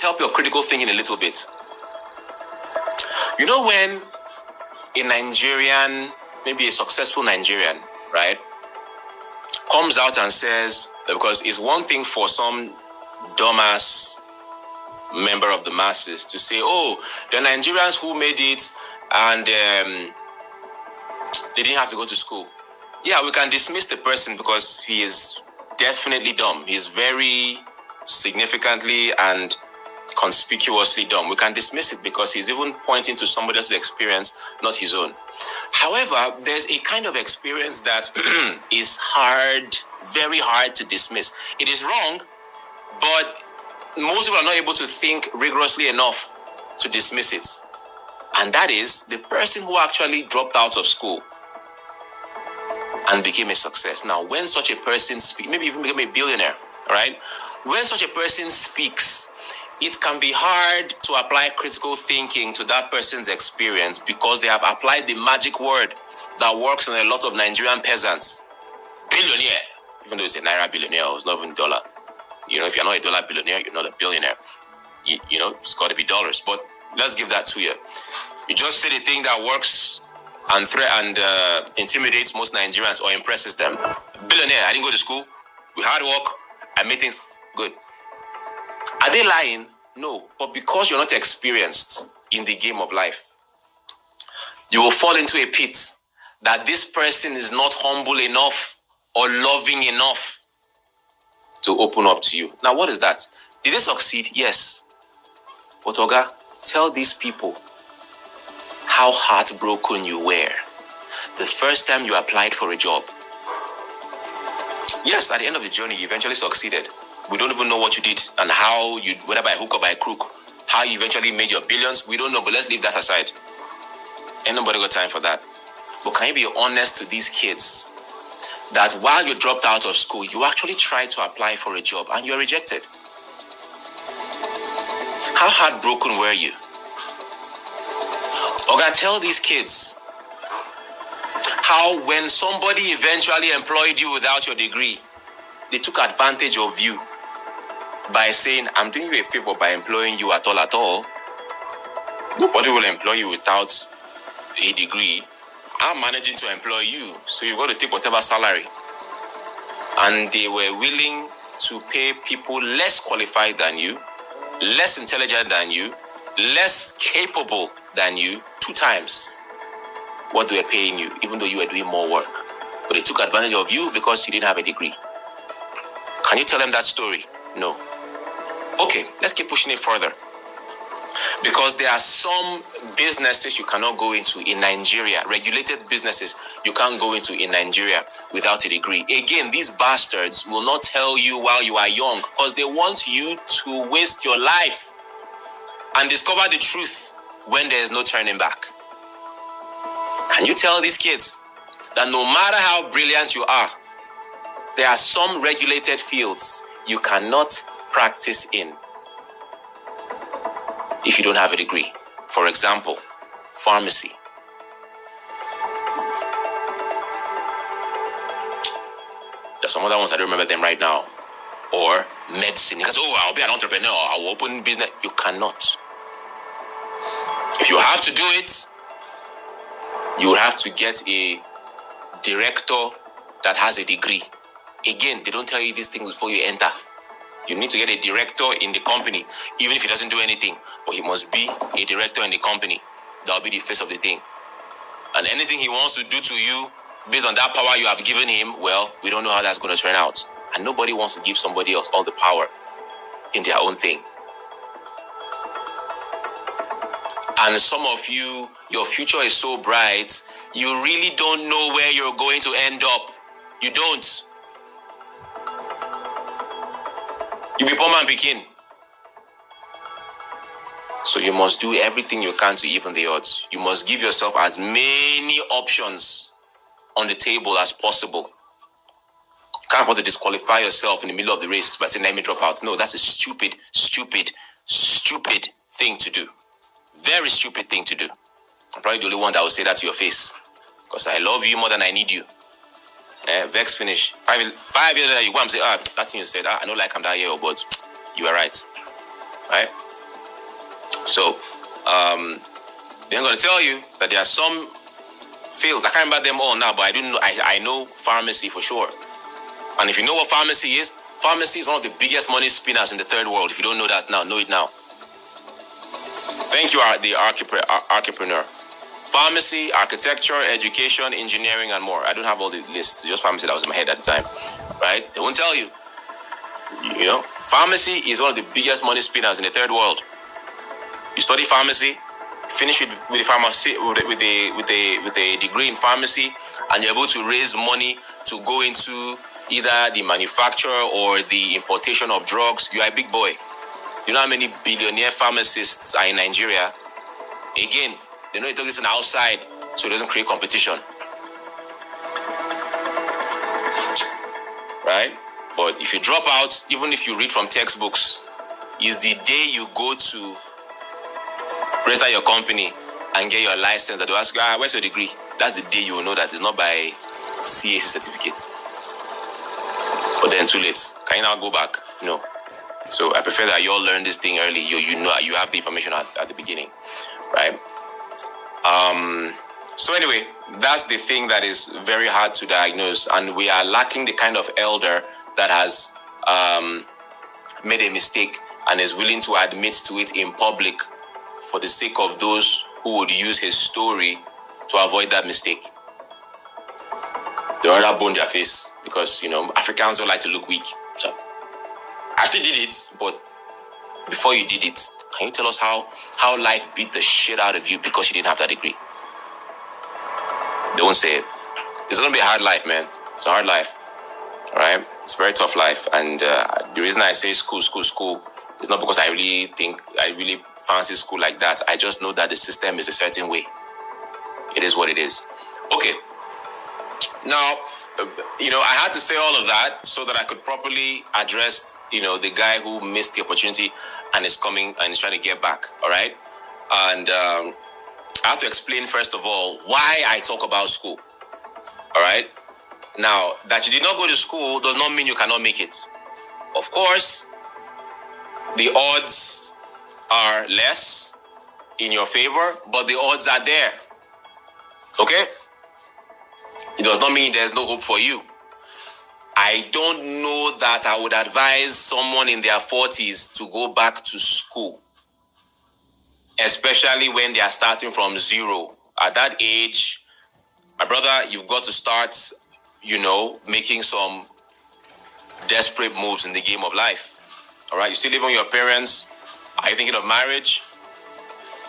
help your critical thinking a little bit. You know when a Nigerian, maybe a successful Nigerian, right, comes out and says, because it's one thing for some dumbass member of the masses to say, oh, the Nigerians who made it and they didn't have to go to school. Yeah, we can dismiss the person because he is definitely dumb. He's very significantly and conspicuously dumb. We can dismiss it because he's even pointing to somebody else's experience, not his own. However, there's a kind of experience that is hard, very hard to dismiss. It is wrong, but most people are not able to think rigorously enough to dismiss it. And that is the person who actually dropped out of school and became a success. Now, when such a person speaks, maybe even become a billionaire, right? When such a person speaks, it can be hard to apply critical thinking to that person's experience because they have applied the magic word that works on a lot of Nigerian peasants. Billionaire, even though it's a Naira billionaire, it's not even dollar. You know, if you're not a dollar billionaire, you're not a billionaire. You know, it's got to be dollars. But let's give that to you. You just say the thing that works and intimidates most Nigerians or impresses them. Billionaire, I didn't go to school. We hard work. I made things good. Are they lying? No. But because you're not experienced in the game of life, you will fall into a pit that this person is not humble enough or loving enough to open up to you. Now, what is that? Did they succeed? Yes. But Oga, tell these people how heartbroken you were the first time you applied for a job. Yes, at the end of the journey, you eventually succeeded. We don't even know what you did and how you, whether by hook or by crook, how you eventually made your billions. We don't know, but let's leave that aside. Ain't nobody got time for that. But can you be honest to these kids that while you dropped out of school, you actually tried to apply for a job and you were rejected? How heartbroken were you? Oga, tell these kids how when somebody eventually employed you without your degree, they took advantage of you by saying, I'm doing you a favor by employing you at all. Nobody will employ you without a degree. I'm managing to employ you, so you've got to take whatever salary. And they were willing to pay people less qualified than you, less intelligent than you, less capable than you, 2 times what they were paying you, even though you were doing more work. But they took advantage of you because you didn't have a degree. Can you tell them that story? No. Okay, let's keep pushing it further. Because there are some businesses you cannot go into in Nigeria, regulated businesses you can't go into in Nigeria without a degree. Again, these bastards will not tell you while you are young because they want you to waste your life and discover the truth when there is no turning back. Can you tell these kids that no matter how brilliant you are, there are some regulated fields you cannot practice in if you don't have a degree? For example, pharmacy. There's some other ones I don't remember them right now. Or medicine. You can say, oh, I'll be an entrepreneur, I'll open business. You cannot. If you have to do it, you will have to get a director that has a degree. Again, they don't tell you these things before you enter. You need to get a director in the company, even if he doesn't do anything. But he must be a director in the company. That will be the face of the thing. And anything he wants to do to you, based on that power you have given him, well, we don't know how that's going to turn out. And nobody wants to give somebody else all the power in their own thing. And some of you, your future is so bright, you really don't know where you're going to end up. You don't. You be poor man begin. So you must do everything you can to even the odds. You must give yourself as many options on the table as possible. You can't afford to disqualify yourself in the middle of the race by saying, let me drop out. No, that's a stupid thing to do. Very stupid thing to do. I'm probably the only one that will say that to your face. Because I love you more than I need you. Vex finish. 5 years later, you go and say, that thing you said, I don't like him that year, but you are right. Right? So, they're going to tell you that there are some fields. I can't remember them all now, but I do know. I know pharmacy for sure. And if you know what pharmacy is one of the biggest money spinners in the third world. If you don't know that now, know it now. Thank you, the entrepreneur. Pharmacy, architecture, education, engineering, and more. I don't have all the lists. Just pharmacy that was in my head at the time, right? They won't tell you. You know, pharmacy is one of the biggest money spinners in the third world. You study pharmacy, finish with a pharmacy with a degree in pharmacy, and you're able to raise money to go into either the manufacture or the importation of drugs. You are a big boy. You know how many billionaire pharmacists are in Nigeria? Again, they know you took this outside, so it doesn't create competition. Right? But if you drop out, even if you read from textbooks, is the day you go to register your company and get your license that they ask you, where's your degree? That's the day you will know that it's not by CAC certificate. But then too late. Can you now go back? No. So I prefer that you all learn this thing early. You know, you have the information at the beginning, right? So anyway, that's the thing that is very hard to diagnose, and we are lacking the kind of elder that has made a mistake and is willing to admit to it in public for the sake of those who would use his story to avoid that mistake. They rather bone their face because, you know, Africans don't like to look weak. So I still did it, but before you did it, can you tell us how life beat the shit out of you because you didn't have that degree? They won't say it. It's going to be a hard life, man. It's a hard life. All right? It's a very tough life. And the reason I say school is not because I really fancy school like that. I just know that the system is a certain way. It is what it is. Okay. Now, you know, I had to say all of that so that I could properly address, you know, the guy who missed the opportunity and is coming and is trying to get back. All right. And I have to explain, first of all, why I talk about school. All right. Now, that you did not go to school does not mean you cannot make it. Of course, the odds are less in your favor, but the odds are there. Okay? It does not mean there's no hope for you. I don't know that I would advise someone in their 40s to go back to school, especially when they are starting from zero. At that age, my brother, you've got to start, you know, making some desperate moves in the game of life. All right? You still live with your parents. Are you thinking of marriage?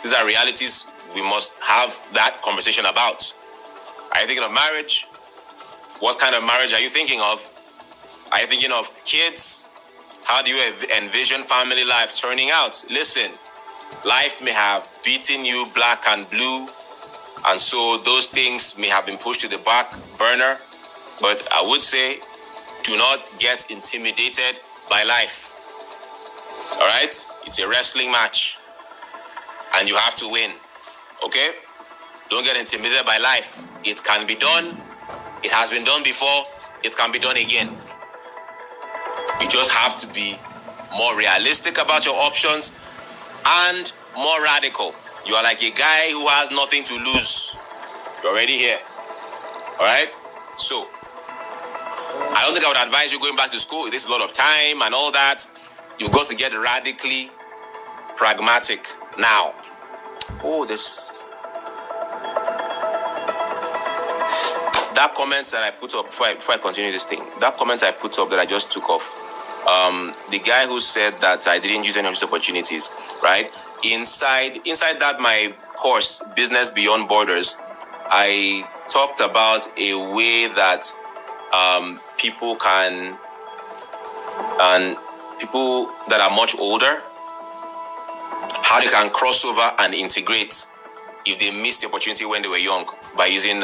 These are realities we must have that conversation about. Are you thinking of marriage? What kind of marriage are you thinking of? Are you thinking of kids? How do you envision family life turning out? Listen, life may have beaten you black and blue, and so those things may have been pushed to the back burner. But I would say, do not get intimidated by life. All right? It's a wrestling match, and you have to win. Okay? Don't get intimidated by life. It can be done. It has been done before. It can be done again. You just have to be more realistic about your options and more radical. You are like a guy who has nothing to lose. You're already here. All right? So, I don't think I would advise you going back to school. It takes a lot of time and all that. You've got to get radically pragmatic now. Oh, that comment that I put up before I continue this thing, that comment I put up that I just took off, the guy who said that I didn't use any of these opportunities, right? Inside that my course, Business Beyond Borders, I talked about a way that people that are much older, how they can cross over and integrate if they missed the opportunity when they were young by using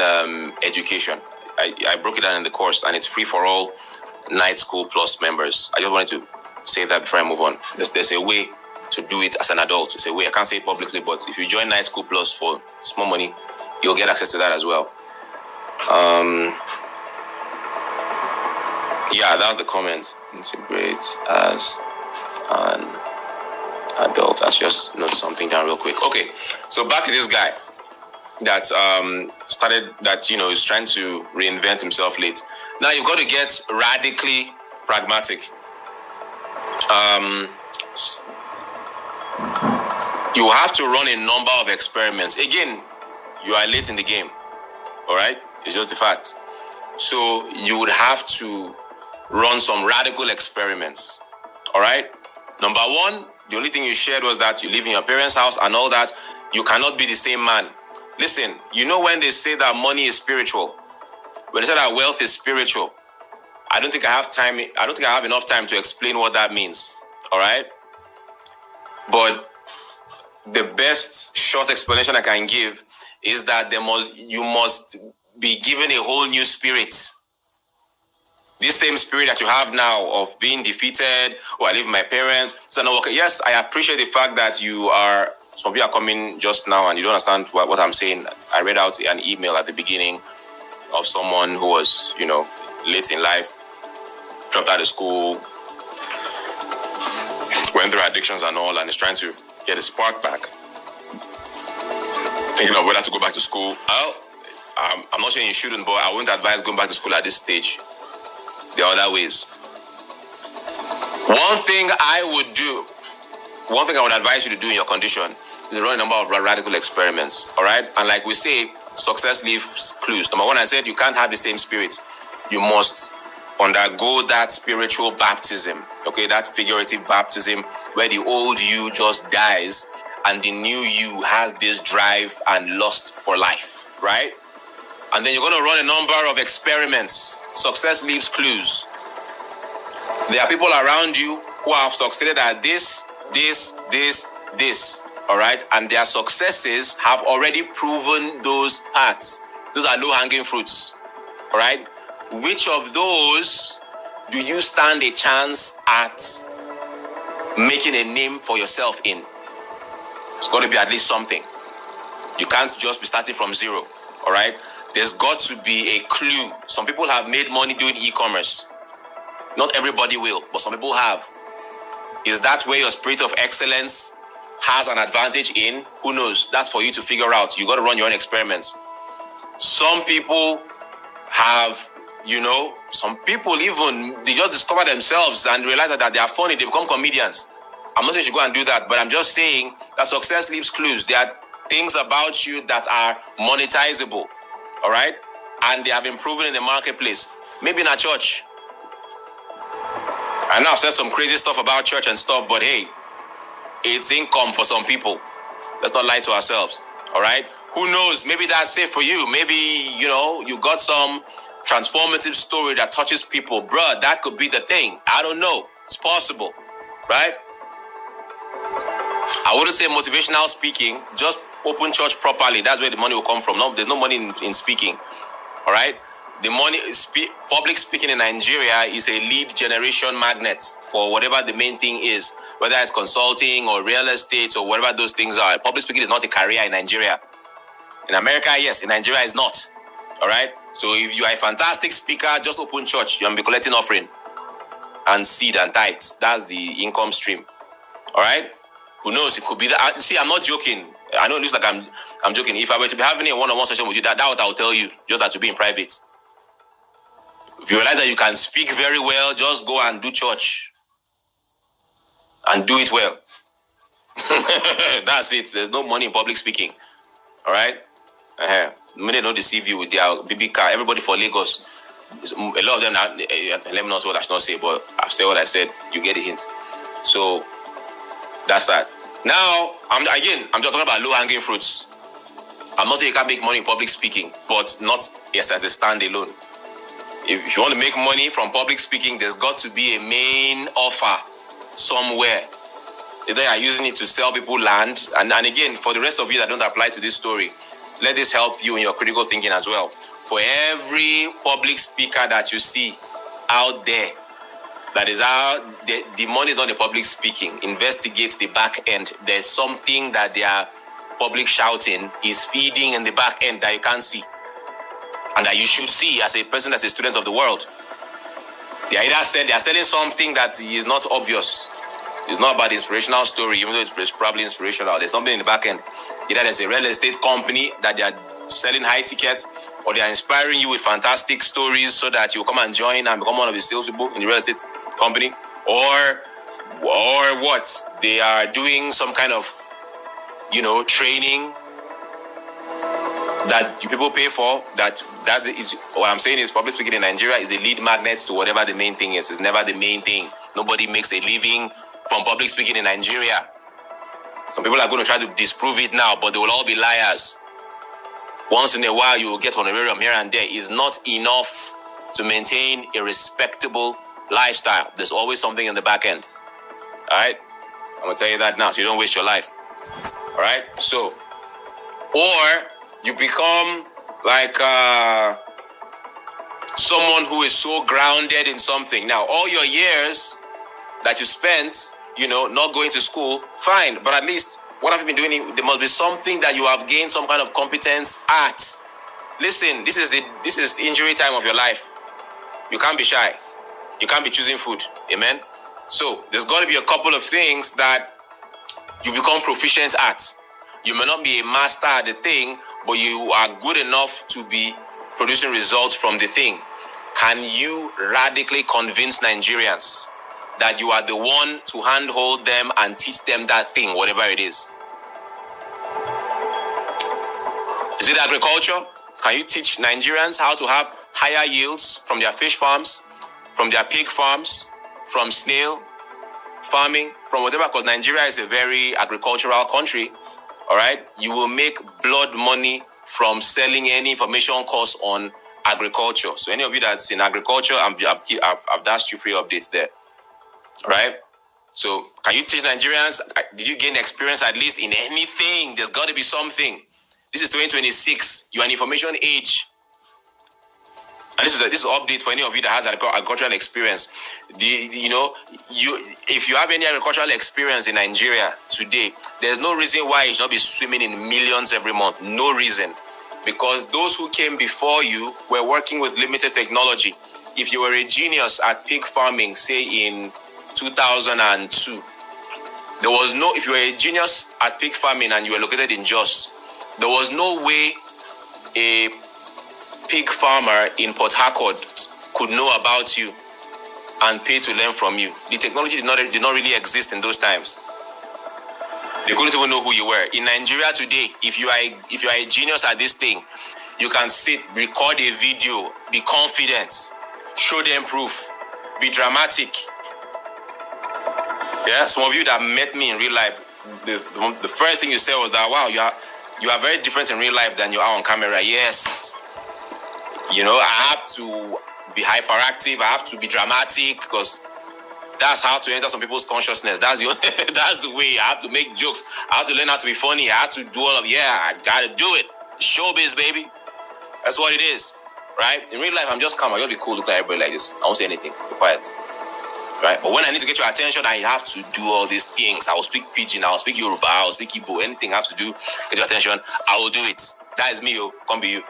education. I broke it down in the course, and it's free for all Night School Plus members. I just wanted to say that before I move on. There's a way to do it as an adult. It's a way. I can't say it publicly, but if you join Night School Plus for small money, you'll get access to that as well. Yeah, that's the comment. Integrate as an Adult. Let's just note something down real quick. Okay, so back to this guy that started that is trying to reinvent himself late. Now you've got to get radically pragmatic. You have to run a number of experiments. Again, you are late in the game. All right, it's just the fact. So you would have to run some radical experiments. All right. Number one, the only thing you shared was that you live in your parents' house and all that. You cannot be the same man. Listen, when they say that money is spiritual, when they say that wealth is spiritual, I don't think I have enough time to explain what that means. All right. But the best short explanation I can give is that you must be given a whole new spirit. This same spirit that you have now of being defeated, I live with my parents. So now, okay, yes, I appreciate the fact that some of you are coming just now and you don't understand what I'm saying. I read out an email at the beginning of someone who was, late in life, dropped out of school, went through addictions and all, and is trying to get a spark back. Thinking of whether to go back to school. I'm not saying you shouldn't, but I wouldn't advise going back to school at this stage. There are other ways. One thing I would advise you to do in your condition is run a number of radical experiments. All right? And like we say, success leaves clues. Number one, I said you can't have the same spirit. You must undergo that spiritual baptism. Okay, that figurative baptism where the old you just dies and the new you has this drive and lust for life. Right? And then you're going to run a number of experiments. Success leaves clues. There are people around you who have succeeded at this. All right? And their successes have already proven those paths. Those are low-hanging fruits. All right? Which of those do you stand a chance at making a name for yourself in? It's got to be at least something. You can't just be starting from zero. All right? There's got to be a clue. Some people have made money doing e-commerce. Not everybody will, but some people have. Is that where your spirit of excellence has an advantage in? Who knows? That's for you to figure out. You got to run your own experiments. Some people have, some people even, they just discover themselves and realize that they are funny. They become comedians. I'm not saying you should go and do that, but I'm just saying that success leaves clues. There are things about you that are monetizable. All right? And they have been proven in the marketplace. Maybe in a church. I know I've said some crazy stuff about church and stuff, but hey, it's income for some people. Let's not lie to ourselves. All right? Who knows? Maybe that's it for you. Maybe, you got some transformative story that touches people. Bruh, that could be the thing. I don't know. It's possible. Right? I wouldn't say motivational speaking. Just open church properly. That's where the money will come from. No, there's no money in speaking. All right? The money, public speaking in Nigeria is a lead generation magnet for whatever the main thing is, whether it's consulting or real estate or whatever those things are. Public speaking is not a career in Nigeria. In America, yes. In Nigeria, it's not. All right? So if you are a fantastic speaker, just open church. You'll be collecting offering and seed and tithes. That's the income stream. All right? Who knows? It could be that. See, I'm not joking. I know it looks like I'm joking. If I were to be having a one-on-one session with you, that's what I'll tell you. Just that to be in private. If you realize that you can speak very well, just go and do church. And do it well. That's it. There's no money in public speaking. All right? They don't deceive you with their BB car. Everybody for Lagos. A lot of them, let me not say what I should not say, but I've said what I said. You get the hint. So, that's that. Now, I'm just talking about low-hanging fruits. I'm not saying you can't make money in public speaking, but not as a standalone. If you want to make money from public speaking, there's got to be a main offer somewhere. Either you're using it to sell people land, and again, for the rest of you that don't apply to this story, let this help you in your critical thinking as well. For every public speaker that you see out there, that is out, the money is not the public speaking. Investigate the back end. There's something that their public shouting is feeding in the back end that you can't see. And that you should see as a person that's a student of the world. They are selling something that is not obvious. It's not about the inspirational story, even though it's probably inspirational. There's something in the back end. Either there's a real estate company that they are selling high tickets, or they are inspiring you with fantastic stories so that you come and join and become one of the salespeople in the real estate company, or what? They are doing some kind of, training that people pay for. That's it. What I'm saying is, public speaking in Nigeria is a lead magnet to whatever the main thing is. It's never the main thing. Nobody makes a living from public speaking in Nigeria. Some people are going to try to disprove it now, but they will all be liars. Once in a while, you will get honorarium here and there. It's not enough to maintain a respectable lifestyle. There's always something in the back end. All right? I'm going to tell you that now so you don't waste your life. All right? So, or you become like someone who is so grounded in something. Now, all your years that you spent, not going to school, fine. But at least, what have you been doing? There must be something that you have gained some kind of competence at. Listen, this is injury time of your life. You can't be shy. You can't be choosing food. Amen? So, there's got to be a couple of things that you become proficient at. You may not be a master at the thing, but you are good enough to be producing results from the thing. Can you radically convince Nigerians that you are the one to handhold them and teach them that thing, whatever it is? Is it agriculture? Can you teach Nigerians how to have higher yields from their fish farms, from their pig farms, from snail farming, from whatever? Because Nigeria is a very agricultural country. All right, you will make blood money from selling any information course on agriculture. So any of you that's in agriculture, I've dashed you free updates there. All right. So can you teach Nigerians? Did you gain experience at least in anything? There's got to be something. This is 2026. You're an information age. And this is an update for any of you that has agricultural experience. If you have any agricultural experience in Nigeria today, there's no reason why you should not be swimming in millions every month. No reason. Because those who came before you were working with limited technology. If you were a genius at pig farming, say in 2002, if you were a genius at pig farming and you were located in Jos, there was no way a pig farmer in Port Harcourt could know about you and pay to learn from you. The technology did not really exist in those times. They couldn't even know who you were. In Nigeria today, if you are a genius at this thing, you can sit, record a video, be confident, show them proof, be dramatic. Yeah, some of you that met me in real life, the first thing you said was that, wow, you are very different in real life than you are on camera. Yes. I have to be hyperactive. I have to be dramatic because that's how to enter some people's consciousness. That's the way. I have to make jokes. I have to learn how to be funny. I have to do all of, I got to do it. Showbiz, baby. That's what it is, right? In real life, I'm just calm. I gotta be cool, look at everybody like this. I won't say anything. Be quiet, right? But when I need to get your attention, I have to do all these things. I will speak Pidgin. I will speak Yoruba. I will speak Igbo. Anything I have to do, get your attention, I will do it. That is me, Come be you.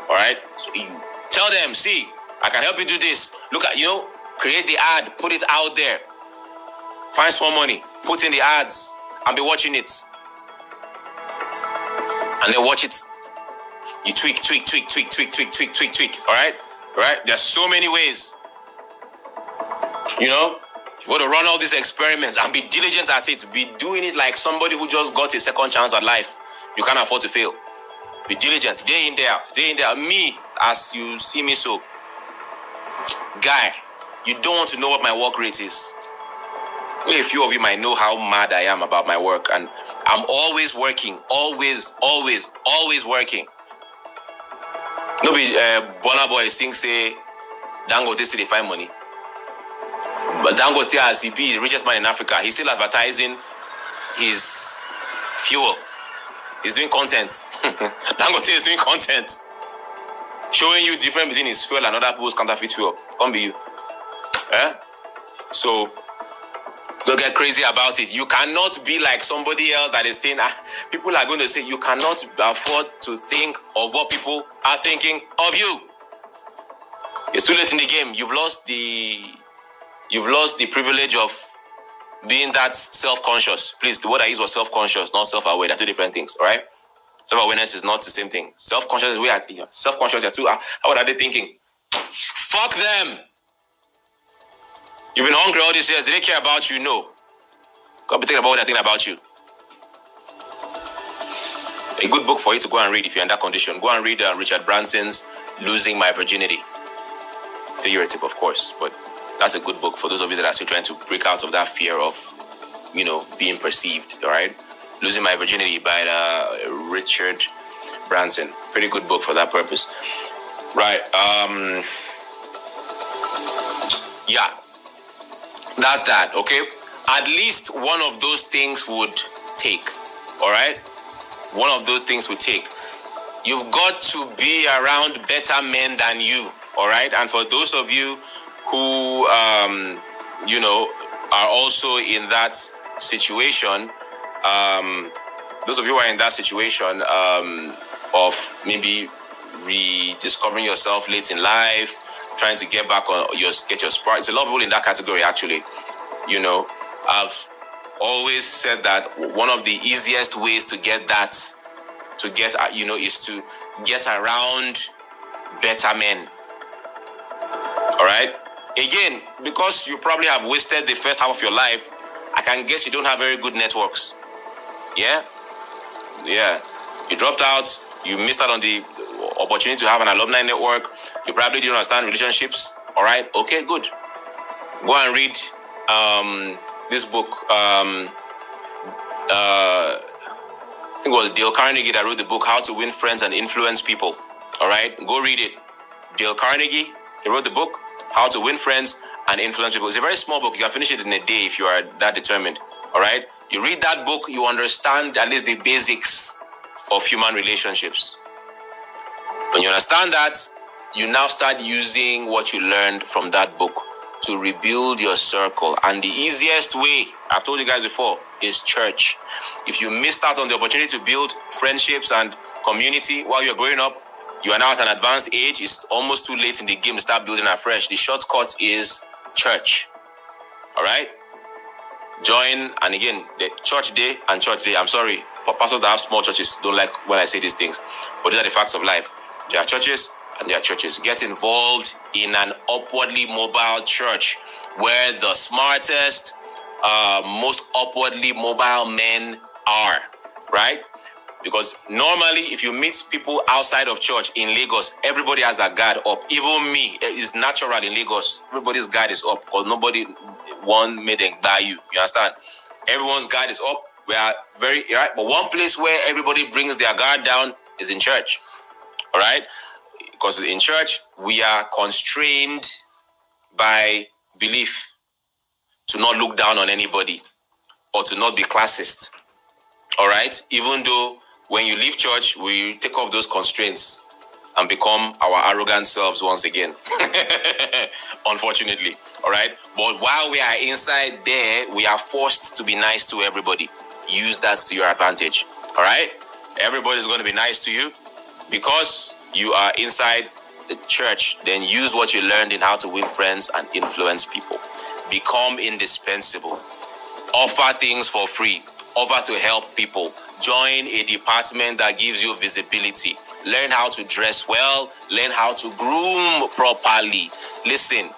All right? So you tell them, see, I can help you do this. Look at, create the ad, put it out there. Find small money, put in the ads, and be watching it. And then watch it. You tweak. All right? There's so many ways. You want to run all these experiments and be diligent at it. Be doing it like somebody who just got a second chance at life. You can't afford to fail. Be diligent, day in, day out. Me, as you see me so. Guy, you don't want to know what my work rate is. Only a few of you might know how mad I am about my work. And I'm always working. Always working. Nobody, Burna Boy sings, say, Dangote still dey find money. But Dangote, as he be the richest man in Africa, he's still advertising his fuel. He's doing content. Dangote is doing content. Showing you the difference between his fuel and other people's counterfeit fuel. Come be you. So, don't get crazy about it. You cannot be like somebody else that is saying, people are going to say, you cannot afford to think of what people are thinking of you. It's too late in the game. You've lost the privilege of being that self-conscious. Please, the word I use was self-conscious, not self-aware. They're two different things, all right? Self-awareness is not the same thing. Self-conscious, self-conscious, they're two. How are they thinking? Fuck them. You've been hungry all these years. Did they care about you? No. God be thinking about what they're thinking about you. A good book for you to go and read if you're in that condition. Go and read Richard Branson's Losing My Virginity. Figurative, of course, but that's a good book for those of you that are still trying to break out of that fear of, being perceived, all right? Losing My Virginity by Richard Branson. Pretty good book for that purpose. Right. Yeah. That's that, okay? At least one of those things would take, all right? One of those things would take. You've got to be around better men than you, all right? And for those of you who, are also in that situation, those of you who are in that situation of maybe rediscovering yourself late in life, trying to get back on get your spark. It's a lot of people in that category, actually. I've always said that one of the easiest ways to get that, is to get around better men. All right? Again, because you probably have wasted the first half of your life, I can guess you don't have very good networks. Yeah? Yeah. You dropped out. You missed out on the opportunity to have an alumni network. You probably didn't understand relationships. All right? Okay, good. Go and read this book. I think it was Dale Carnegie that wrote the book, How to Win Friends and Influence People. All right? Go read it. Dale Carnegie, he wrote the book, How to Win Friends and Influence People. It's a very small book. You can finish it in a day if you are that determined. All right? You read that book, you understand at least the basics of human relationships. When you understand that, you now start using what you learned from that book to rebuild your circle. And the easiest way, I've told you guys before, is church. If you missed out on the opportunity to build friendships and community while you're growing up, you are now at an advanced age. It's almost too late in the game to start building afresh. The shortcut is church. All right? Join, and again, the church day and church day. I'm sorry, pastors that have small churches don't like when I say these things, but these are the facts of life. There are churches and there are churches. Get involved in an upwardly mobile church where the smartest, most upwardly mobile men are, right? Because normally, if you meet people outside of church in Lagos, everybody has their guard up. Even me, it's natural in Lagos. Everybody's guard is up because nobody made them buy you. You understand? Everyone's guard is up. We are very, right? But one place where everybody brings their guard down is in church. All right? Because in church, we are constrained by belief to not look down on anybody or to not be classist. All right? Even though when you leave church, we take off those constraints and become our arrogant selves once again. Unfortunately. All right? But while we are inside there, we are forced to be nice to everybody. Use that to your advantage. All right? Everybody's going to be nice to you because you are inside the church. Then use what you learned in how to win friends and influence people. Become indispensable. Offer things for free. Offer to help people. Join a department that gives you visibility. Learn how to dress well. Learn how to groom properly. Listen,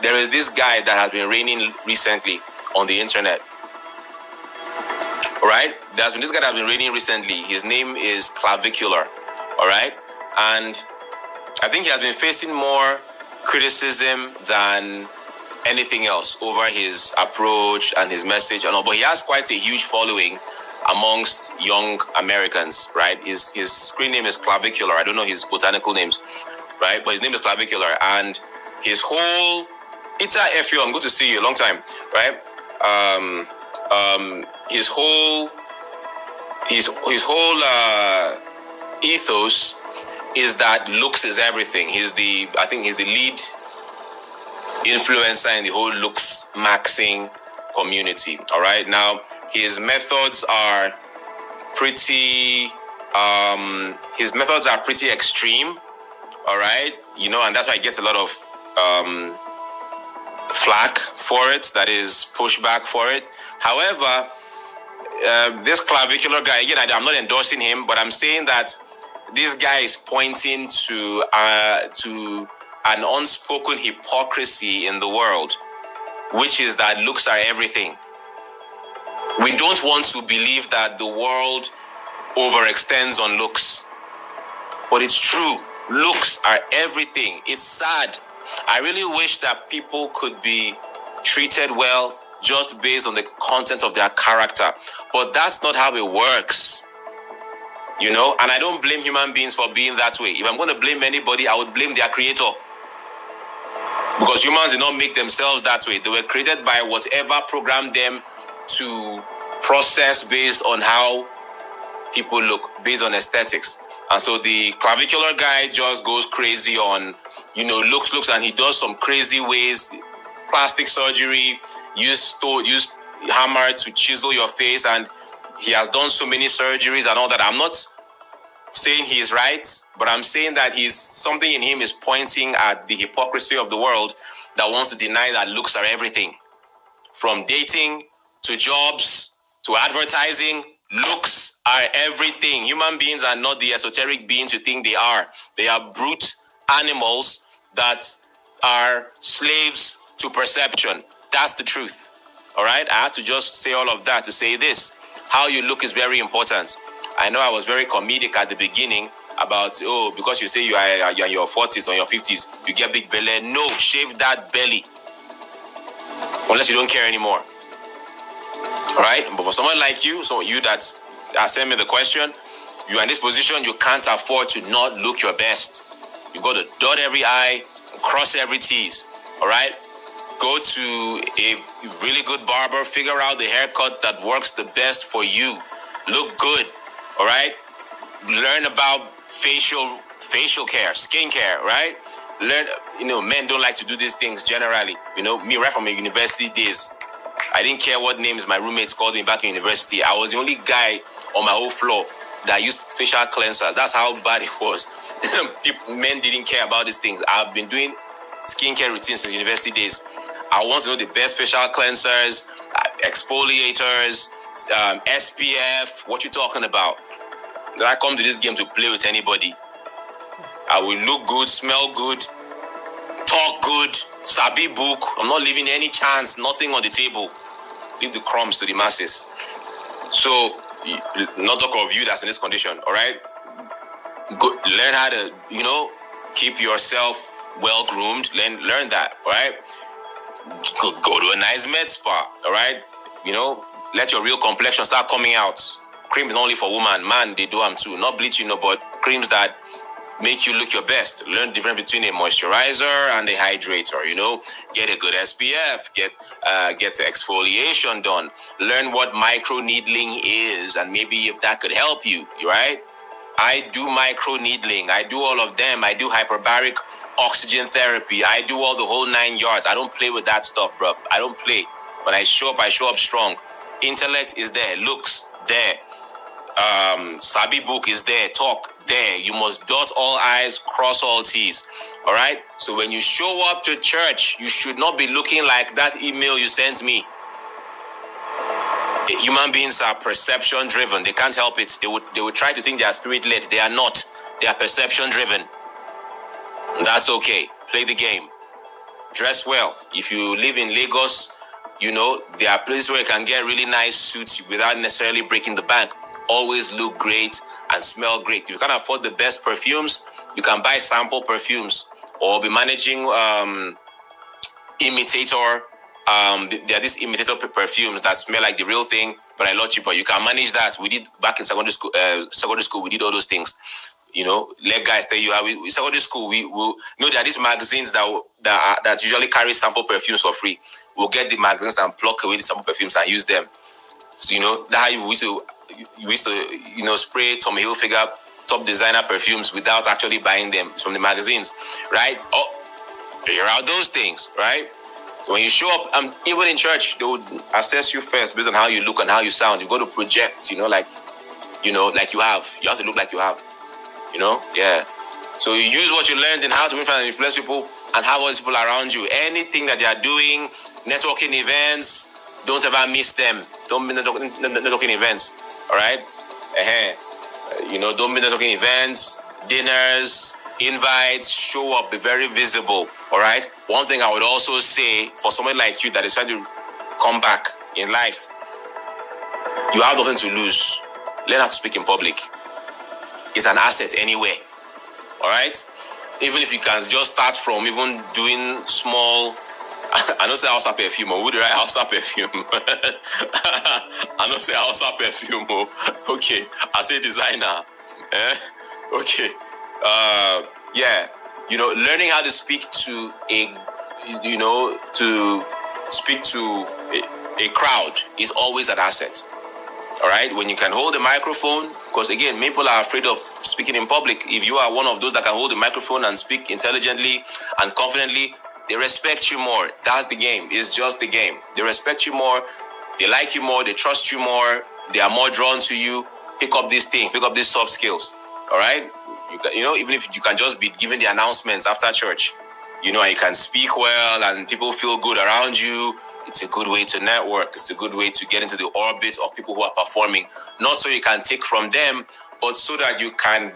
there is this guy that has been reigning recently on the internet. All right? There's been this guy that has been reigning recently. His name is Clavicular. All right? And I think he has been facing more criticism than anything else over his approach and his message and all, but he has quite a huge following amongst young Americans, right? His screen name is Clavicular. I don't know his botanical names, right? But his name is Clavicular, and his whole Ita FU, I'm good to see you, a long time, right? His whole ethos is that looks is everything. I think he's the lead influencer in the whole looks maxing community. All right, now his methods are pretty extreme. All right, and that's why he gets a lot of flack for it, that is pushback for it. However, this clavicular guy, again, I'm not endorsing him, but I'm saying that this guy is pointing to an unspoken hypocrisy in the world, which is that looks are everything. We don't want to believe that the world overextends on looks, but it's true. Looks are everything. It's sad. I really wish that people could be treated well just based on the content of their character, but that's not how it works. You know, and I don't blame human beings for being that way. If I'm going to blame anybody, I would blame their creator. Because humans did not make themselves that way. They were created by whatever programmed them to process based on how people look, based on aesthetics. And so the clavicular guy just goes crazy on, looks, and he does some crazy ways, plastic surgery, use hammer to chisel your face, and he has done so many surgeries and all that. I'm not saying he is right, but I'm saying that something in him is pointing at the hypocrisy of the world that wants to deny that looks are everything. From dating to jobs to advertising, looks are everything. Human beings are not the esoteric beings you think they are. They are brute animals that are slaves to perception. That's the truth. All right? I had to just say all of that to say this. How you look is very important. I know I was very comedic at the beginning about, because you say you're in your 40s or your 50s, you get big belly. No, shave that belly. Unless you don't care anymore. All right? But for someone like you, you that sent me the question, you're in this position, you can't afford to not look your best. You got to dot every I, cross every T's. All right? Go to a really good barber, figure out the haircut that works the best for you. Look good, all right? Learn about facial care, skin care, right? Learn, men don't like to do these things generally. Me right from my university days, I didn't care what names my roommates called me back in university. I was the only guy on my whole floor that used facial cleansers. That's how bad it was. Men didn't care about these things. I've been doing skincare routines since university days. I want to know the best facial cleansers, exfoliators, SPF. What you talking about? Did I come to this game to play with anybody? I will look good, smell good, talk good, sabi book. I'm not leaving any chance, nothing on the table. Leave the crumbs to the masses. So, not talk of you that's in this condition, all right? Go, learn how to, keep yourself well groomed. Learn that, all right? Go to a nice med spa, all right? Let your real complexion start coming out. Cream is only for women. Man, they do them too. Not bleaching, but creams that make you look your best. Learn the difference between a moisturizer and a hydrator, Get a good SPF, get the exfoliation done. Learn what micro needling is, and maybe if that could help you, right? I do micro needling. I do all of them. I do hyperbaric oxygen therapy. I do all the whole 9 yards. I don't play with that stuff, bruv. I don't play. When I show up strong. Intellect is there. Looks there. Sabi book is there. Talk there. You must dot all I's, cross all T's. All right? So when you show up to church, you should not be looking like that email you sent me. Human beings are perception driven. They can't help it. They would try to think they are spirit led. They are not. They are perception driven. And that's okay. Play the game. Dress well. If you live in Lagos, there are places where you can get really nice suits without necessarily breaking the bank. Always look great and smell great. If you can't afford the best perfumes, you can buy sample perfumes or be managing imitator. There are these imitator perfumes that smell like the real thing, but a lot cheaper. You can manage that. We did back in secondary school. We did all those things. Let guys tell you how in secondary school we will. There are these magazines that usually carry sample perfumes for free. We'll get the magazines and pluck away the sample perfumes and use them. So that's how you used to spray Tommy Hilfiger top designer perfumes without actually buying them from the magazines, right? Figure out those things, right? So when you show up, even in church, they would assess you first based on how you look and how you sound. You got to project, like you have. You have to look like you have, yeah. So you use what you learned in how to influence people and have all these people around you. Anything that they are doing, networking events, don't ever miss them. Don't miss networking events. All right? Don't miss networking events, dinners, invites, show up, be very visible. All right? One thing I would also say for somebody like you that is trying to come back in life, you have nothing to lose. Learn how to speak in public. It's an asset anyway. All right? Even if you can just start from even doing small. I don't say Hausa perfume. Who do I Hausa perfume? I don't say Hausa perfume. Okay. I say designer. Okay. Learning how to speak to a crowd is always an asset. All right, when you can hold the microphone, because again, people are afraid of speaking in public. If you are one of those that can hold the microphone and speak intelligently and confidently, they respect you more. That's the game. It's just the game. They respect you more. They like you more. They trust you more. They are more drawn to you. Pick up these things. Pick up these soft skills. All right. Even if you can just be giving the announcements after church, and you can speak well and people feel good around you. It's a good way to network. It's a good way to get into the orbit of people who are performing. Not so you can take from them, but so that you can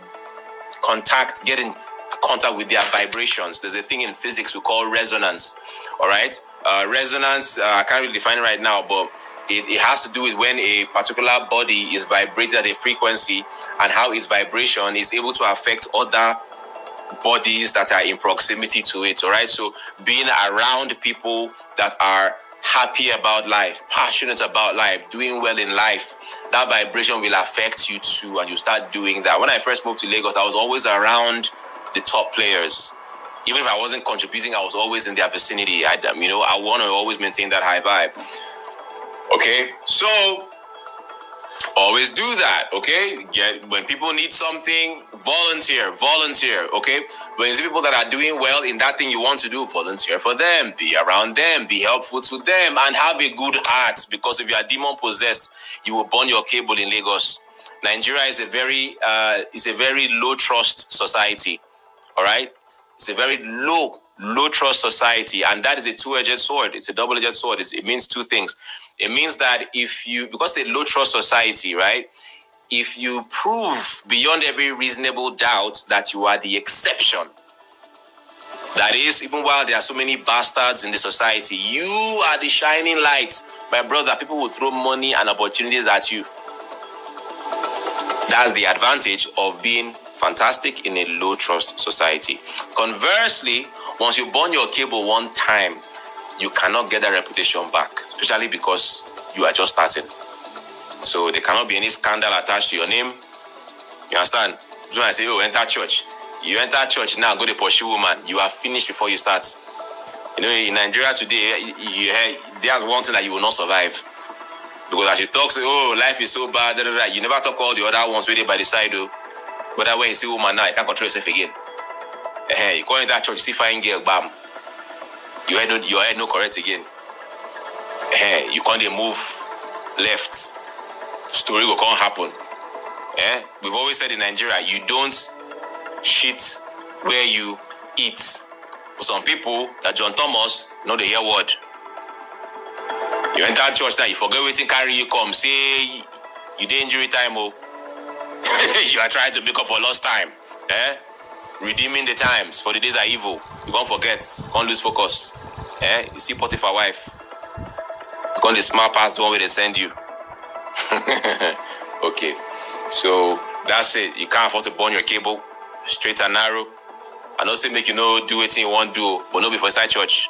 get in contact with their vibrations. There's a thing in physics we call resonance. All right? Resonance, I can't really define it right now, but it has to do with when a particular body is vibrated at a frequency and how its vibration is able to affect other bodies that are in proximity to it. All right? So being around people that are happy about life, passionate about life, doing well in life, that vibration will affect you too, and you start doing that. When I first moved to Lagos, I was always around the top players. Even if I wasn't contributing, I was always in their vicinity. I want to always maintain that high vibe. Okay, so always do that, okay? When people need something, volunteer, okay? When you see people that are doing well in that thing you want to do, volunteer for them, be around them, be helpful to them, and have a good heart, because if you are demon-possessed, you will burn your cable in Lagos. Nigeria is a very low-trust society, all right? It's a very low trust society, and that is a two-edged sword. It's a double-edged sword. It means two things. It means that because it's a low trust society, right? If you prove beyond every reasonable doubt that you are the exception, that is, even while there are so many bastards in the society, you are the shining light. My brother, people will throw money and opportunities at you. That's the advantage of being fantastic in a low trust society. Conversely, once you burn your cable one time, you cannot get that reputation back, especially because you are just starting. So there cannot be any scandal attached to your name. You understand? So when I say, enter church. You enter church now, go to pursue woman. You are finished before you start. In Nigeria today, there's one thing that you will not survive. Because as you talk, say, life is so bad, you never talk all the other ones waiting by the side, though. But that way you see woman now, you can't control yourself again. You go into that church, you see fine girl, bam. Your head no correct again. You can't move left. Story will can't happen. We've always said in Nigeria, you don't shit where you eat. For some people, that John Thomas, know the hear word. You enter church now, you forget waiting carry you come. Say you did injury time, you are trying to make up for lost time. Redeeming the times, for the days are evil. You can't forget, can't lose focus. You see Potiphar wife. You can't smart past the one where they send you. Okay, so that's it. You can't afford to burn your cable, straight and narrow. I don't say make you do anything you want to do, but no before inside church.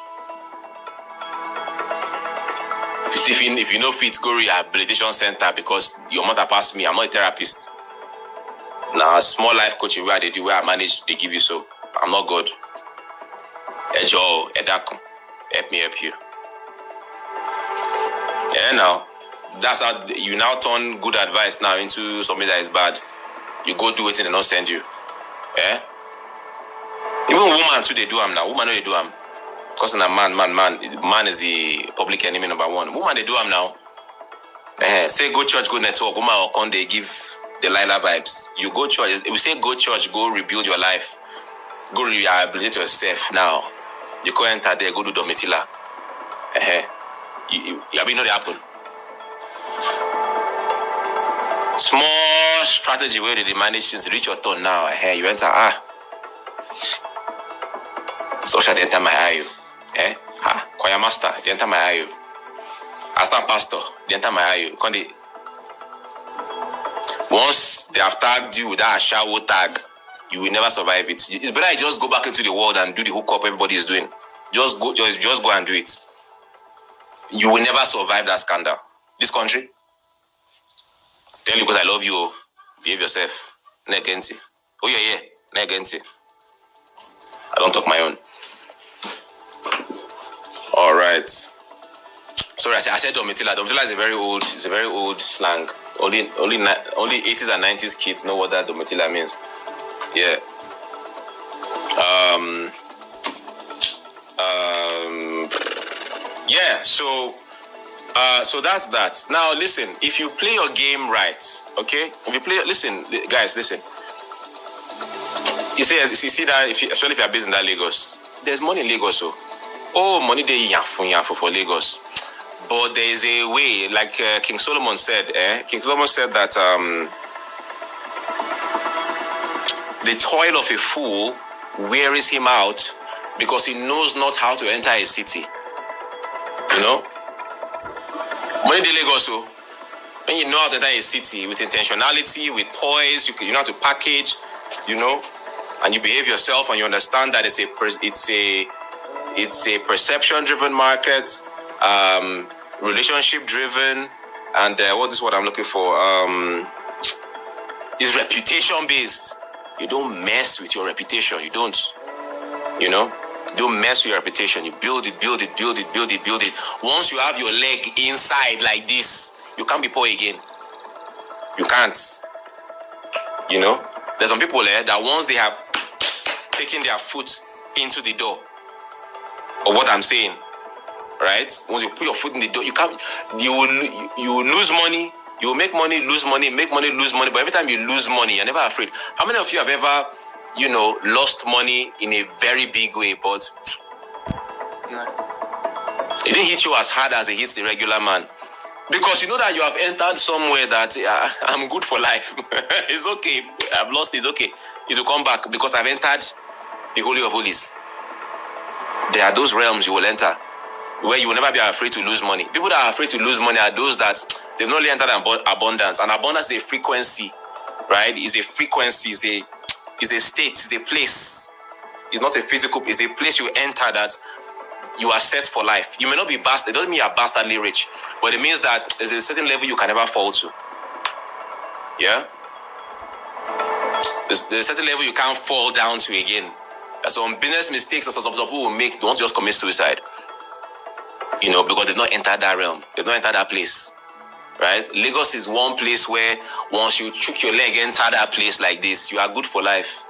If you know fit, go rehabilitation center, because your mother passed me. I'm not a therapist. Now, small life coaching where I manage, they give you so. I'm not good. Ejo, Edakum, help me help you. Now, that's how you now turn good advice now into something that is bad. You go do it and they don't send you. Even woman too, they do them now. Woman, no, they do them. Because man is the public enemy number one. Woman, they do them now. Say go church, go network. Woman or con, they give the Lila vibes. You go church. If we say go church, go rebuild your life. Go rehabilitate yourself now. You go enter there, go to Domitila. You know they happen. Small strategy where they manage to reach your turn now. You enter, social, they enter my IU. Choir master, they enter my IU. Assistant pastor, they enter my IU. Once they have tagged you with that shower tag, you will never survive it. It's better you just go back into the world and do the hookup everybody is doing. Just go and do it. You will never survive that scandal. This country, tell you because I love you. Behave yourself. Negenti. Oh yeah. Negenti. I don't talk my own. All right. Sorry, I said Domitila. Domitila is a very old slang. Only 80s and 90s kids know what that Domitila means. Yeah. Yeah. So that's that. Now listen. If you play your game right, okay. Listen, guys, listen. You see that especially if you're based in that Lagos, there's money in Lagos. Money they yafu for Lagos. But there is a way, like King Solomon said. King Solomon said that the toil of a fool wearies him out because he knows not how to enter a city. You know? Money de Lagos, when you know how to enter a city with intentionality, with poise, you know how to package, you know, and you behave yourself and you understand that it's a perception-driven market, relationship-driven, and what is what I'm looking for? Is reputation-based. You don't mess with your reputation. You don't. You know? You don't mess with your reputation. You build it. Once you have your leg inside like this, you can't be poor again. You can't. You know? There's some people that once they have taken their foot into the door of what I'm saying, right? Once you put your foot in the door, you will lose money. You will make money, lose money, make money, lose money. But every time you lose money, you're never afraid. How many of you have ever, lost money in a very big way, but it didn't hit you as hard as it hits the regular man? Because you know that you have entered somewhere that I'm good for life. It's okay. I've lost it. It's okay. It will come back because I've entered the Holy of Holies. There are those realms you will enter where you will never be afraid to lose money. People that are afraid to lose money are those that they've not only entered abundance. And abundance is a frequency, right? It's a frequency, it's a state, it's a place. It's not a physical, it's a place you enter that you are set for life. You may not be bastard. It doesn't mean you're bastardly rich, but it means that there's a certain level you can never fall to. Yeah? There's a certain level you can't fall down to again. There's some business mistakes that some people will make. Don't just commit suicide. Because they've not entered that realm. They've not entered that place. Right? Lagos is one place where once you chook your leg, enter that place like this, you are good for life.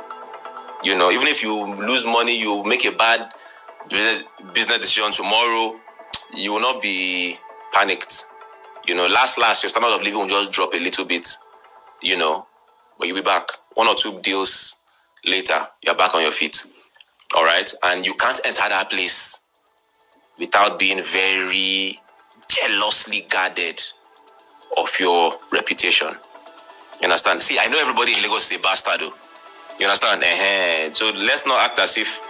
Even if you lose money, you make a bad business decision tomorrow, you will not be panicked. Last, your standard of living will just drop a little bit, but you'll be back. 1 or 2 deals later, you're back on your feet. All right? And you can't enter that place without being very jealously guarded of your reputation. You understand? See, I know everybody in Lagos is a bastard, though. You understand? So let's not act as if,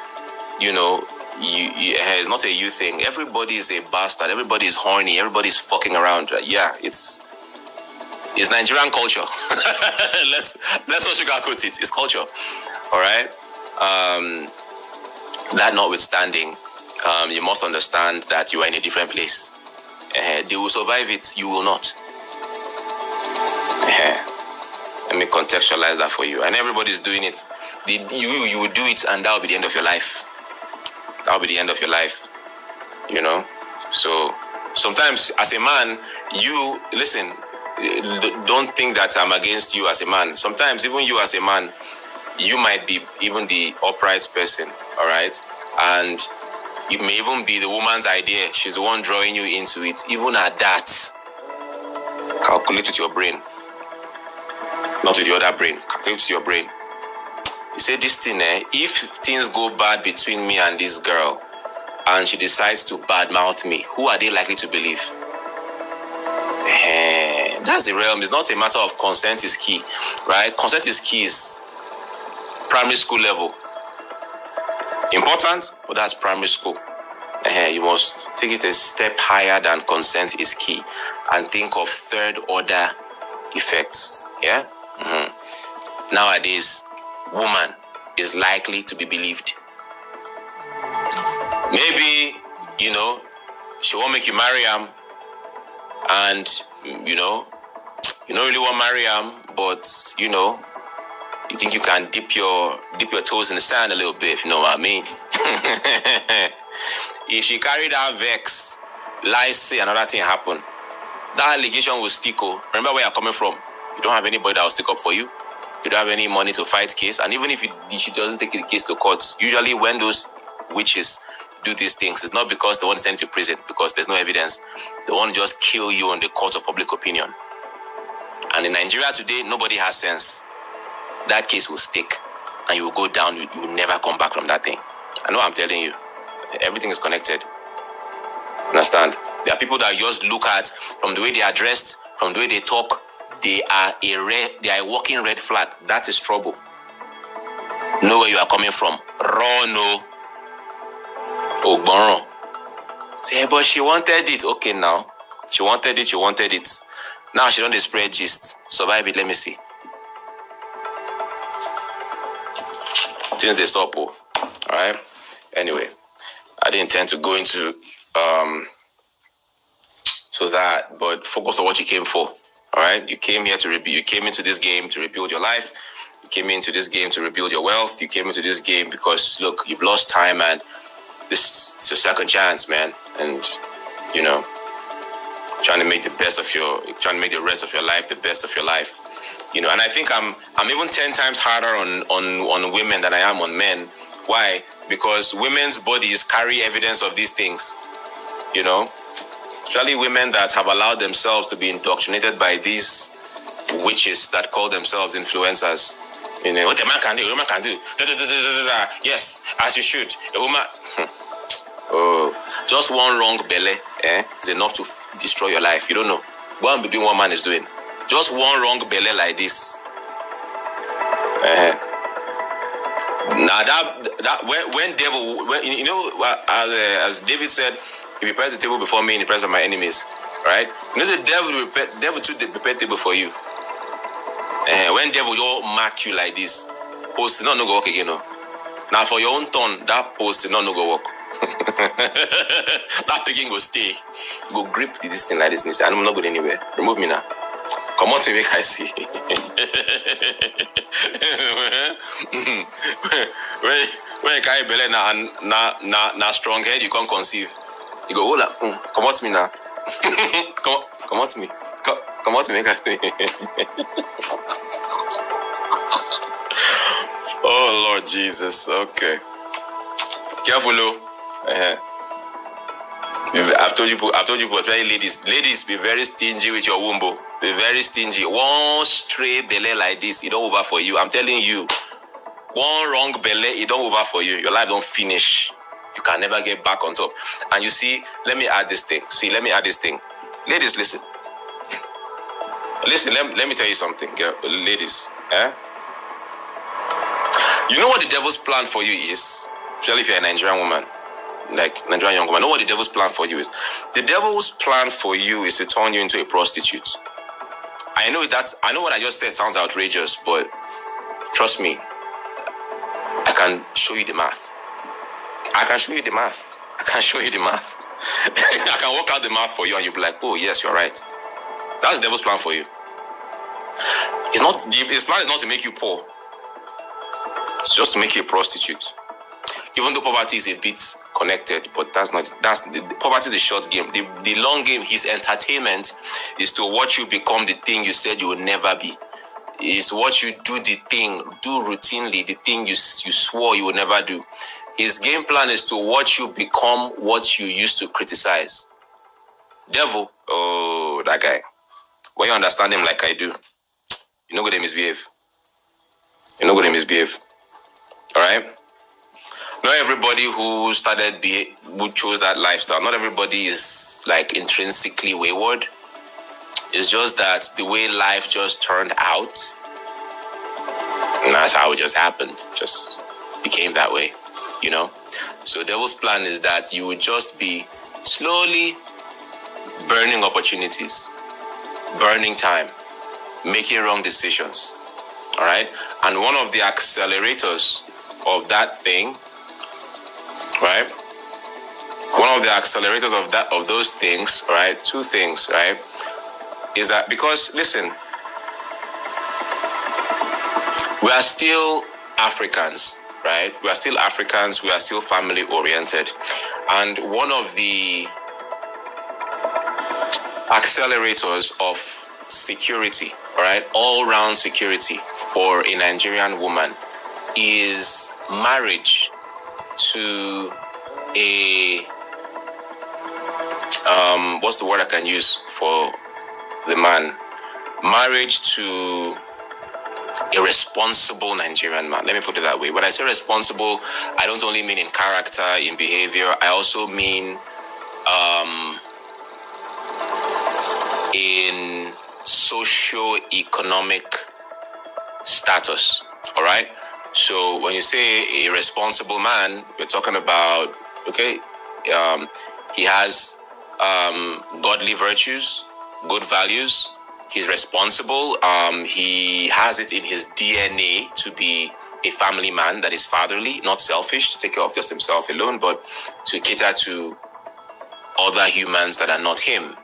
it's not a you thing. Everybody is a bastard. Everybody is horny. Everybody is fucking around. Yeah, it's Nigerian culture. Let's not sugarcoat it. It's culture. All right? That notwithstanding, you must understand that you are in a different place. They will survive it. You will not. Let me contextualize that for you. And everybody's doing it. You will do it, and that will be the end of your life. That will be the end of your life. So sometimes as a man, don't think that I'm against you as a man. Sometimes even you as a man, you might be even the upright person, all right? And it may even be the woman's idea. She's the one drawing you into it. Even at that, calculate with your brain. Not with the other brain. Calculate with your brain. You say this thing, if things go bad between me and this girl, and she decides to badmouth me, who are they likely to believe? That's the realm. It's not a matter of consent is key, right? Consent is key is primary school level. Important, but that's primary school. You must take it a step higher than consent is key and think of third order effects. Yeah. Nowadays, woman is likely to be believed. Maybe, she won't make you marry him, and you don't really want to marry him, but you think you can dip your toes in the sand a little bit, if you know what I mean. If she carried that vex, lies, say another thing happen, that allegation will stick. Remember where you're coming from. You don't have anybody that will stick up for you. You don't have any money to fight case, and even if she doesn't take the case to court, usually when those witches do these things, it's not because they want to send you to prison, because there's no evidence. They want to just kill you in the court of public opinion. And in Nigeria today, nobody has sense. That case will stick, and you will go down. You will never come back from that thing. I know I'm telling you. Everything is connected. Understand? There are people that just look at, from the way they are dressed, from the way they talk, they are a walking red flag. That is trouble. Know where you are coming from. Run, Ogboron. Say, but she wanted it. Okay, now. She wanted it. Now she don't spread gist. Survive it, let me see. Things they saw, alright? Anyway, I didn't intend to go into to that, but focus on what you came for. Alright? You came here you came into this game to rebuild your life. You came into this game to rebuild your wealth. You came into this game because look, you've lost time and this is your second chance, man. And trying to make the rest of your life the best of your life. And I think I'm even 10 times harder on women than I am on men. Why? Because women's bodies carry evidence of these things. Especially women that have allowed themselves to be indoctrinated by these witches that call themselves influencers. What a man can do, a woman can do. Yes, as you should. A woman. Just one wrong belly is enough to destroy your life. You don't know. Go and be doing what man is doing. Just one wrong belly like this. Now when devil, as David said, he prepares the table before me in the presence of my enemies. Right? The devil too prepare table for you. When devil all mark you like this, post not no go work again. Now for your own turn, that post not no go work. That picking go stay. Go grip this thing like this and say, I'm not going anywhere. Remove me now. Come on to me, make I see. when you carry belly na strong head, you can't conceive. You go, hola, come on to me now. come on to me. Come on to me, make I see. Oh Lord Jesus. Okay. Careful, I've told you, especially ladies, be very stingy with your womb. Be very stingy. One stray belly like this, it don't over for you. I'm telling you, one wrong belly, it don't over for you. Your life don't finish. You can never get back on top. And you see, let me add this thing. Ladies, listen. Listen, let me tell you something, girl. Ladies. You know what the devil's plan for you is? Especially if you're a Nigerian woman. Like Nigerian young woman, know what the devil's plan for you is. The devil's plan for you is to turn you into a prostitute. I know what I just said sounds outrageous, but trust me, I can show you the math. I can show you the math. I can work out the math for you, and you'll be like, oh yes, you're right. That's the devil's plan for you. His plan is not to make you poor. It's just to make you a prostitute. Even though poverty is a bit connected, but poverty is a short game. The long game, his entertainment is to watch you become the thing you said you would never be. It's to watch you do routinely the thing you swore you would never do. His game plan is to watch you become what you used to criticize. Devil, oh, that guy. When you understand him like I do, you're not going to misbehave. All right? not everybody who who chose that lifestyle, not everybody is like intrinsically wayward. It's just that the way life just turned out, and that's how it just happened. Just became that way, you know? So devil's plan is that you would just be slowly burning opportunities, burning time, making wrong decisions. All right. And one of the accelerators of that thing, right? One of the accelerators of those things, right? Two things, right? Is that because, listen, we are still Africans, right? We are still Africans. We are still family oriented. And one of the accelerators of security, all right, all-round security for a Nigerian woman is marriage to a what's the word I can use for the man? Marriage to a responsible Nigerian man. Let me put it that way. When I say responsible, I don't only mean in character, in behavior. I also mean in socio-economic status. All right. So when you say a responsible man, we're talking about, okay, he has godly virtues, good values. He's responsible. He has it in his DNA to be a family man that is fatherly, not selfish, to take care of just himself alone, but to cater to other humans that are not him.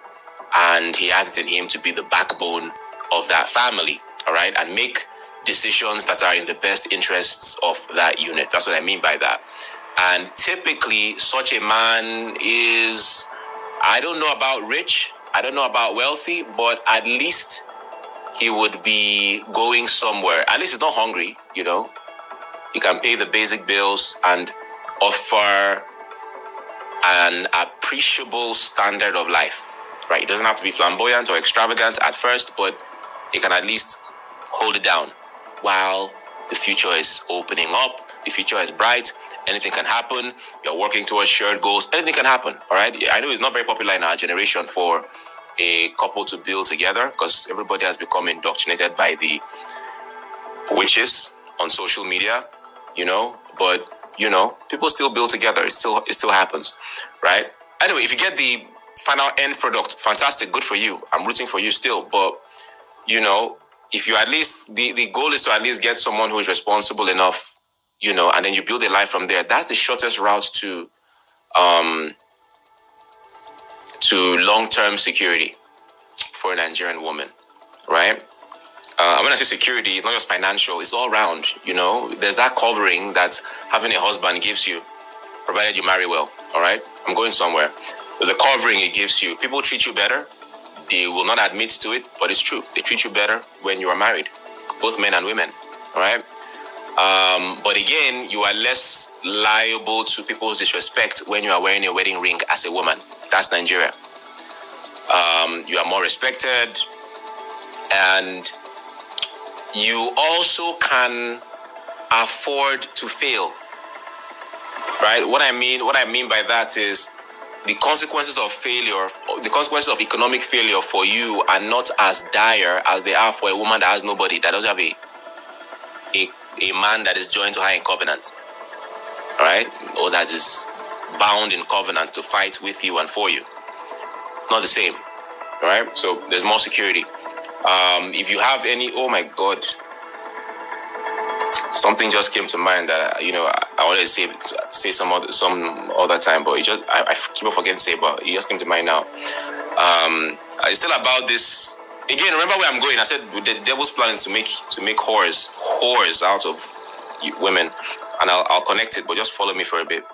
And he has it in him to be the backbone of that family, all right, and make decisions that are in the best interests of that unit. That's what I mean by that. And typically, such a man is, I don't know about rich, I don't know about wealthy, but at least he would be going somewhere. At least he's not hungry, you know. He can pay the basic bills and offer an appreciable standard of life, right? It doesn't have to be flamboyant or extravagant at first, but it can at least hold it down while the future is opening up. The future is bright. Anything can happen. You're working towards shared goals. Anything can happen, all right? I know it's not very popular in our generation for a couple to build together because everybody has become indoctrinated by the witches on social media, you know, but, you know, people still build together. It still happens, right? Anyway, if you get the final end product, fantastic, good for you. I'm rooting for you still, but, you know, if you at least, the goal is to at least get someone who is responsible enough, you know, and then you build a life from there. That's the shortest route to long-term security for a Nigerian woman, right? When I say security, it's not just financial, it's all around, you know. There's that covering that having a husband gives you, provided you marry well, all right? I'm going somewhere. There's a covering it gives you. People treat you better. They will not admit to it, but it's true. They treat you better when you are married, both men and women, all right? But again, you are less liable to people's disrespect when you are wearing a wedding ring as a woman. That's Nigeria. You are more respected, and you also can afford to fail, right? What I mean by that is the consequences of failure, the consequences of economic failure for you are not as dire as they are for a woman that has nobody, that doesn't have a man that is joined to her in covenant, all right? Or that is bound in covenant to fight with you and for you. It's not the same, all right? So there's more security. If you have any, oh my God, something just came to mind that, you know, I wanted to say some other time, but I keep on forgetting to say, but it just came to mind now. It's still about this. Again, remember where I'm going. I said the devil's plan is to make whores out of women, and I'll connect it, but just follow me for a bit.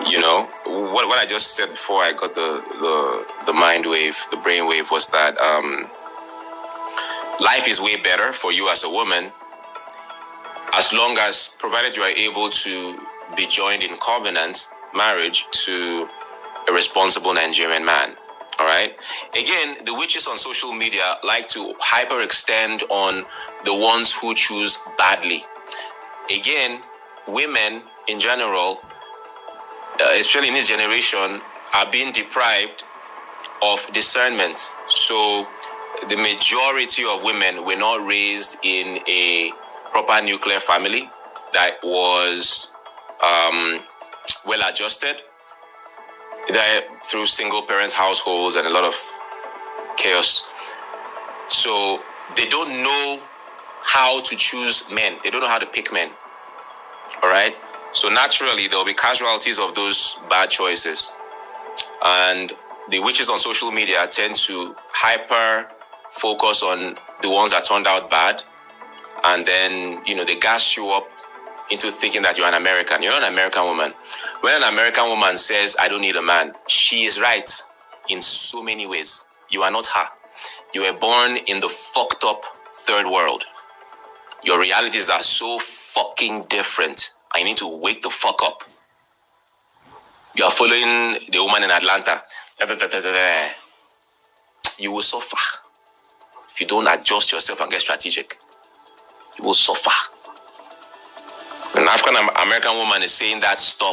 You know, what I just said before I got the mind wave, the brain wave, was that life is way better for you as a woman as long as, provided you are able to be joined in covenant marriage to a responsible Nigerian man. All right. Again, the witches on social media like to hyperextend on the ones who choose badly. Again, women in general, especially in this generation, are being deprived of discernment. So the majority of women were not raised in a proper nuclear family that was well adjusted. They're through single parent households and a lot of chaos. So they don't know how to choose men. They don't know how to pick men. All right. So naturally, there will be casualties of those bad choices. And the witches on social media tend to hyper focus on the ones that turned out bad. And then, they gas you up into thinking that you're an American. You're not an American woman. When an American woman says, I don't need a man, she is right in so many ways. You are not her. You were born in the fucked up third world. Your realities are so fucking different. I need to wake the fuck up. You are following the woman in Atlanta. You will suffer. If you don't adjust yourself and get strategic, you will suffer. An African American woman is saying that stuff